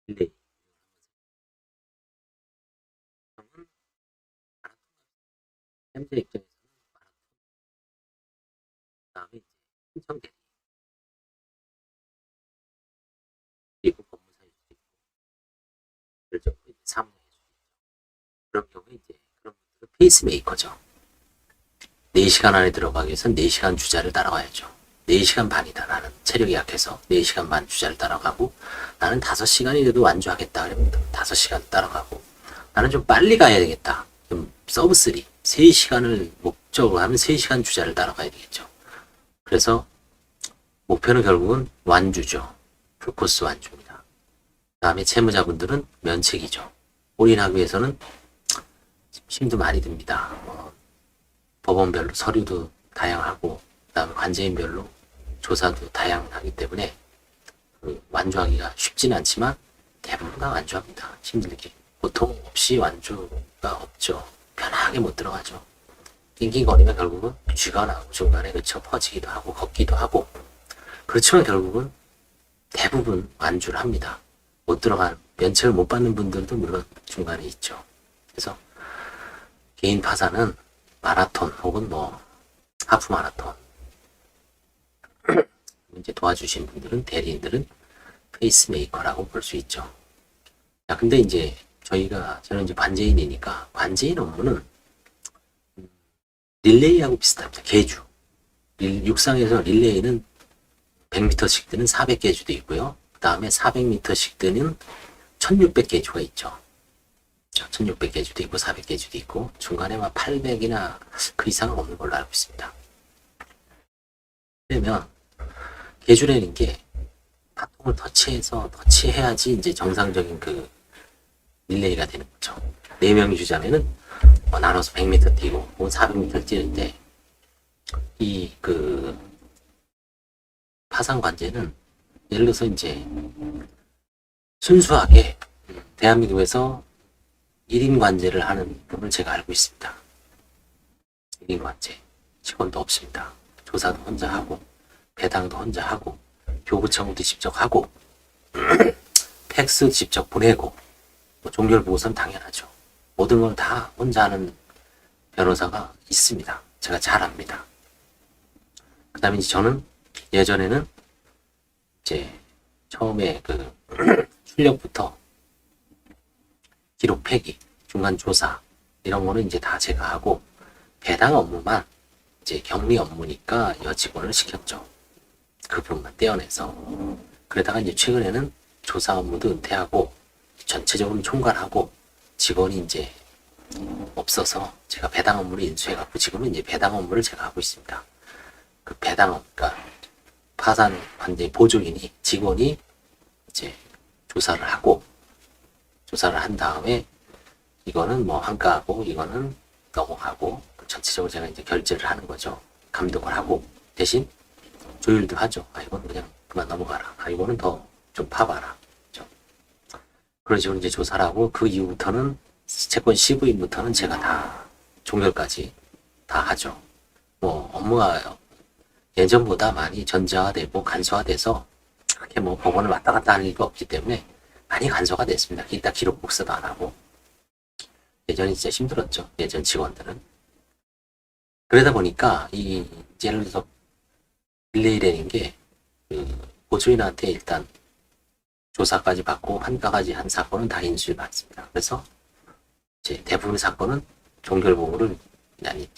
릴레이. 현재 입장에서는 다음에 이제 신청 대리 그리고 법무사일 수도 있고 결정도 이제 사무장일 수도 있고 그런 경우에 이제 그런 분들은 페이스메이커죠. 4시간 안에 들어가기 위해서는 4시간 주자를 따라가야죠. 4시간 반이다. 나는 체력이 약해서 4시간 반 주자를 따라가고 나는 5시간이라도 완주하겠다. 그러면 5시간 따라가고 나는 좀 빨리 가야 되겠다. 좀 서브 3, 3시간을 목적으로 하면 3시간 주자를 따라가야 되겠죠. 그래서 목표는 결국은 완주죠. 풀코스 완주입니다. 다음에 채무자분들은 면책이죠. 올인하기 위해서는 힘도 많이 듭니다. 법원별로 서류도 다양하고 그다음에 관제인별로 조사도 다양하기 때문에 완주하기가 쉽지는 않지만 대부분 다 완주합니다. 힘들게. 고통 없이 완주가 없죠. 편하게 못 들어가죠. 낑낑거리면 결국은 쥐가 나고 중간에 그쳐 퍼지기도 하고 걷기도 하고 그렇지만 결국은 대부분 완주를 합니다. 못 들어간 면책을 못 받는 분들도 물론 중간에 있죠. 그래서 개인 파산은 마라톤 혹은 하프 마라톤 이제 도와주신 분들은 대리인들은 페이스메이커라고 볼 수 있죠. 자, 근데 이제 저는 이제 관제인이니까 관제인 업무는 릴레이하고 비슷합니다. 계주. 육상에서 릴레이는 100m씩 뜨는 400계주도 있고요. 그 다음에 400m씩 뜨는 1600계주가 있죠. 1600계주도 있고 400계주도 있고 중간에 800이나 그 이상은 없는 걸로 알고 있습니다. 그러면 계주라는 게 바통을 터치해야지 이제 정상적인 그 릴레이가 되는 거죠. 4명이 주자면은 나눠서 100m 뛰고 400m 뛰는데 이 파상 관제는 예를 들어서 이제 순수하게 대한민국에서 1인 관제를 하는 분을 제가 알고 있습니다. 1인 관제. 직원도 없습니다. 조사도 혼자 하고 배당도 혼자 하고 교부 청구도 직접 하고 팩스 직접 보내고 종결보고서는 당연하죠. 모든 걸 다 혼자 하는 변호사가 있습니다. 제가 잘 압니다. 그 다음에 이제 저는 예전에는 이제 처음에 출력부터 기록 폐기, 중간 조사 이런 거는 이제 다 제가 하고 배당 업무만 이제 격리 업무니까 여직원을 시켰죠. 그 부분만 떼어내서 그러다가 이제 최근에는 조사 업무도 은퇴하고 전체적으로 총괄하고 직원이 이제 없어서 제가 배당 업무를 인수해갖고 지금은 이제 배당 업무를 제가 하고 있습니다. 그 배당 그러니까 파산 관제 보조인이 직원이 이제 조사를 한 다음에 이거는 한가하고 이거는 넘어가고 전체적으로 제가 이제 결제를 하는 거죠. 감독을 하고 대신 조율도 하죠. 이거는 그냥 그만 넘어가라. 이거는 더 좀 파봐라. 그렇죠? 그런 식으로 이제 조사를 하고 그 이후부터는 채권 CV부터는 제가 다 종결까지 다 하죠. 업무가 예전보다 많이 전자화되고 간소화돼서 그렇게 법원을 왔다 갔다 하는 일도 없기 때문에 많이 간소화가 됐습니다. 일단 기록 복사도 안 하고 예전에 진짜 힘들었죠. 예전 직원들은. 그러다 보니까 예를 들어서 릴레이라는 게 보조인한테 일단 조사까지 받고 한가까지 한 사건은 다 인수를 받습니다. 그래서 이제 대부분의 사건은 종결보고를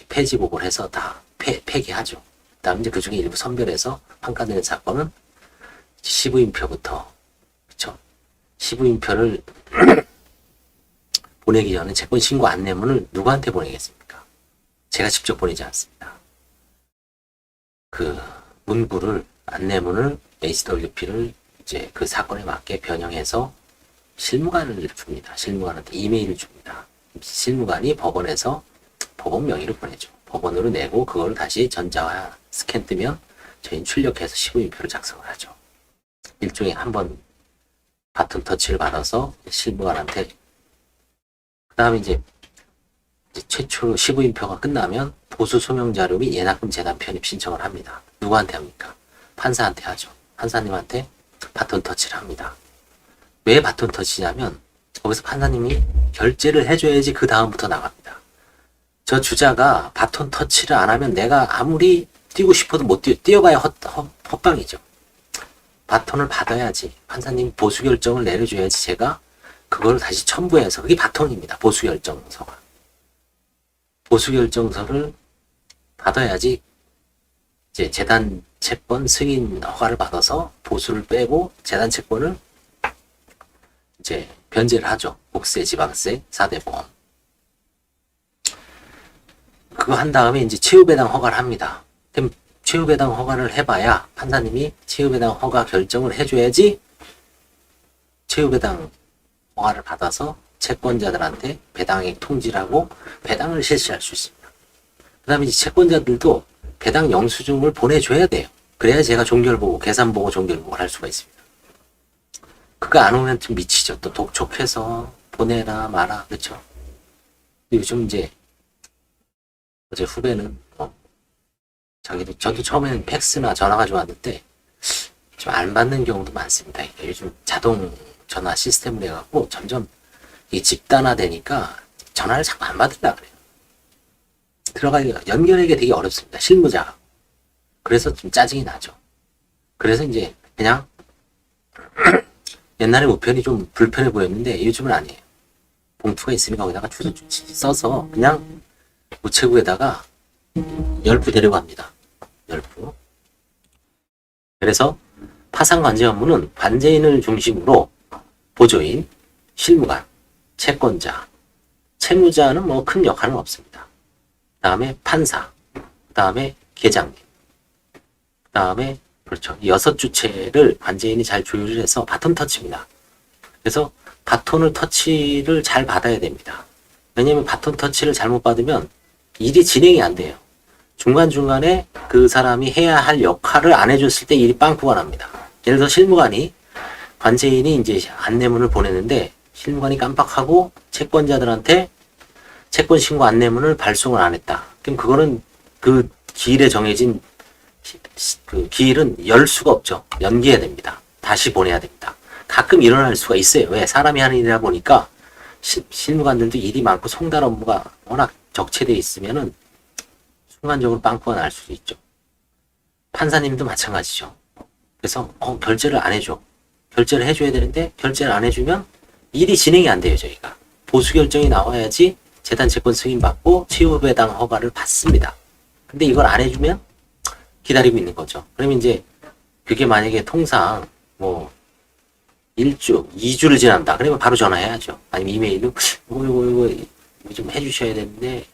폐지보고를 해서 다 폐기하죠. 그다음 이제 그 중에 일부 선별해서 판가되는 사건은 시부인표부터 그렇죠. 시부인표를 보내기 전에 채권 신고 안내문을 누구한테 보내겠습니까? 제가 직접 보내지 않습니다. 그 문구를 안내문을 HWP를 이제 그 사건에 맞게 변형해서 실무관을 줍니다. 실무관한테 이메일을 줍니다. 실무관이 법원에서 법원 명의로 보내죠. 법원으로 내고 그걸 다시 전자화 스캔 뜨면 저희는 출력해서 시부인표를 작성을 하죠. 일종의 한번 바톤 터치를 받아서 실무관한테 그 다음에 이제 최초 시부인표가 끝나면 보수 소명 자료 및 예납금 재단 편입 신청을 합니다. 누구한테 합니까? 판사한테 하죠. 판사님한테 바톤 터치를 합니다. 왜 바톤 터치냐면 거기서 판사님이 결제를 해줘야지 그 다음부터 나갑니다. 저 주자가 바톤 터치를 안 하면 내가 아무리 뛰고 싶어도 못 뛰어가야 헛방이죠. 바톤을 받아야지 판사님 보수 결정을 내려줘야지 제가 그걸 다시 첨부해서 그게 바톤입니다. 보수 결정서가. 보수 결정서를 받아야지 이제 재단 채권 승인 허가를 받아서 보수를 빼고 재단 채권을 이제 변제를 하죠. 국세, 지방세, 4대 보험. 그거 한 다음에 이제 최후배당 허가를 합니다. 그럼 최후배당 허가를 해봐야 판사님이 최후배당 허가 결정을 해줘야지 최후배당 허가를 받아서 채권자들한테 배당액 통지를 하고 배당을 실시할 수 있습니다. 그 다음에 이제 채권자들도 배당 영수증을 보내줘야 돼요. 그래야 제가 종결보고, 계산보고 종결보고를 할 수가 있습니다. 그거 안 오면 좀 미치죠. 또 독촉해서 보내라 마라, 그쵸? 요즘 이제 어제 후배는 저도 처음에는 팩스나 전화가 좋았는데 좀 안 받는 경우도 많습니다. 요즘 자동 전화 시스템을 해갖고 점점 이 집단화되니까 전화를 자꾸 안 받으려 그래요. 들어가기가 연결하기가 되게 어렵습니다. 실무자가. 그래서 좀 짜증이 나죠. 그래서 이제 그냥 옛날에 우편이 좀 불편해 보였는데 요즘은 아니에요. 봉투가 있으니까 거기다가 주소 써서 그냥 우체국에다가 열부 데려갑니다. 열부. 그래서 파산관제 업무는 관제인을 중심으로 보조인, 실무관, 채권자, 채무자는 뭐 큰 역할은 없습니다. 그 다음에 판사, 그 다음에 계장님, 그 다음에 그렇죠. 6주체를 관제인이 잘 조율을 해서 바톤 터치입니다. 그래서 바톤을 터치를 잘 받아야 됩니다. 왜냐면 바톤 터치를 잘못 받으면 일이 진행이 안 돼요. 중간중간에 그 사람이 해야 할 역할을 안 해줬을 때 일이 빵꾸가 납니다. 예를 들어 실무관이 관제인이 이제 안내문을 보내는데 실무관이 깜빡하고 채권자들한테 채권 신고 안내문을 발송을 안 했다. 그럼 그거는 그 기일에 정해진 그 기일은 열 수가 없죠. 연기해야 됩니다. 다시 보내야 됩니다. 가끔 일어날 수가 있어요. 왜? 사람이 하는 일이라 보니까 실무관들도 일이 많고 송달 업무가 워낙 적체되어 있으면은 순간적으로 빵꾸가 날 수도 있죠. 판사님도 마찬가지죠. 그래서 결제를 안 해줘. 결제를 해줘야 되는데 결제를 안 해주면 일이 진행이 안 돼요. 저희가 보수 결정이 나와야지 재단 채권 승인 받고 최후배당 허가를 받습니다. 근데 이걸 안 해주면 기다리고 있는 거죠. 그러면 이제 그게 만약에 통상 뭐 1주, 2주를 지난다. 그러면 바로 전화해야죠. 아니면 이메일로 이거 좀 해주셔야 되는데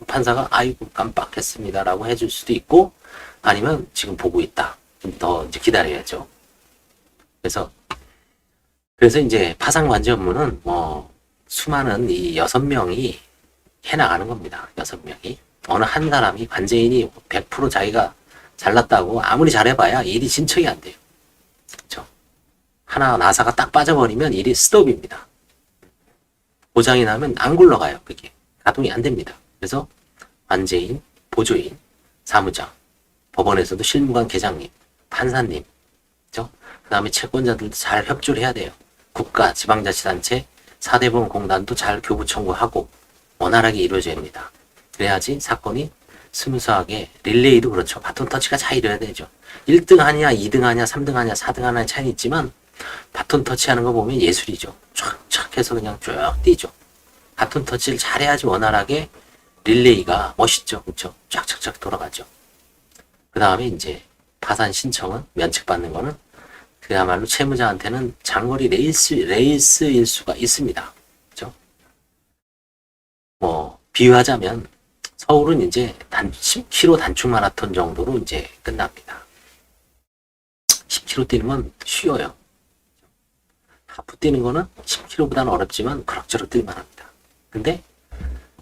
판사가 아이고 깜빡했습니다 라고 해줄 수도 있고 아니면 지금 보고 있다. 좀 더 이제 기다려야죠. 그래서 이제 파산관제 업무는 뭐 수많은 이 6명이 해나가는 겁니다. 6명이. 어느 한 사람이 관제인이 100% 자기가 잘났다고 아무리 잘해봐야 일이 진척이 안 돼요. 그렇죠? 하나 나사가 딱 빠져버리면 일이 스톱입니다. 고장이 나면 안 굴러가요. 그게 가동이 안 됩니다. 그래서 관제인, 보조인, 사무장, 법원에서도 실무관 계장님, 판사님, 그렇죠? 그 다음에 채권자들도 잘 협조를 해야 돼요. 국가, 지방자치단체, 4대 보험공단도 잘 교부 청구하고 원활하게 이루어져야 합니다. 그래야지 사건이 스무스하게 릴레이도 그렇죠. 바톤 터치가 잘 이뤄야 되죠. 1등 하냐, 2등 하냐, 3등 하냐, 4등 하냐의 차이는 있지만 바톤 터치하는 거 보면 예술이죠. 촥촥 해서 그냥 쭉 뛰죠. 바톤 터치를 잘해야지 원활하게 릴레이가 멋있죠. 그렇죠? 쫙쫙쫙 돌아가죠. 그 다음에 이제 파산 신청은 면책받는 거는 그야말로 채무자한테는 장거리 레이스일 수가 있습니다. 그렇죠? 뭐 비유하자면 서울은 이제 10km 단축 마라톤 정도로 이제 끝납니다. 10km 뛰는 건 쉬워요. 하프 뛰는 거는 10km보다는 어렵지만 그럭저럭 뛸만 합니다. 근데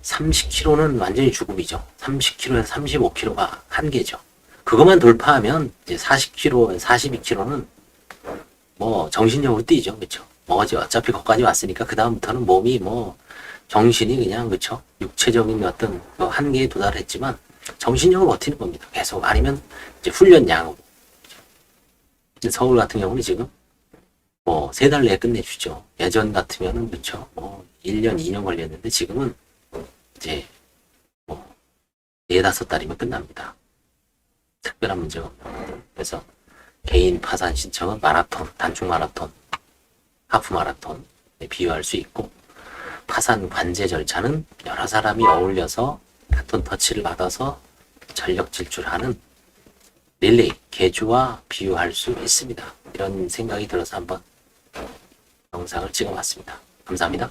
30km는 완전히 죽음이죠. 30km에서 35km가 한계죠. 그것만 돌파하면 이제 40km, 42km는 뭐 정신력으로 뛰죠. 그렇죠? 어차피 거기까지 왔으니까 그 다음부터는 몸이 뭐 정신이 그냥 그렇죠. 육체적인 어떤 한계에 도달했지만 정신력으로 버티는 겁니다. 계속 아니면 이제 훈련 양으로. 서울 같은 경우는 지금 뭐 3달 내에 끝내주죠. 예전 같으면은 그렇죠. 뭐 1년, 2년 걸렸는데 지금은 이제 뭐 4-5달이면 끝납니다. 특별한 문제가 없는. 그래서 개인 파산 신청은 마라톤, 단축 마라톤, 하프 마라톤에 비유할 수 있고, 파산 관제 절차는 여러 사람이 어울려서 바톤 터치를 받아서 전력 질주하는 릴레이, 계주와 비유할 수 있습니다. 이런 생각이 들어서 한번 영상을 찍어봤습니다. 감사합니다.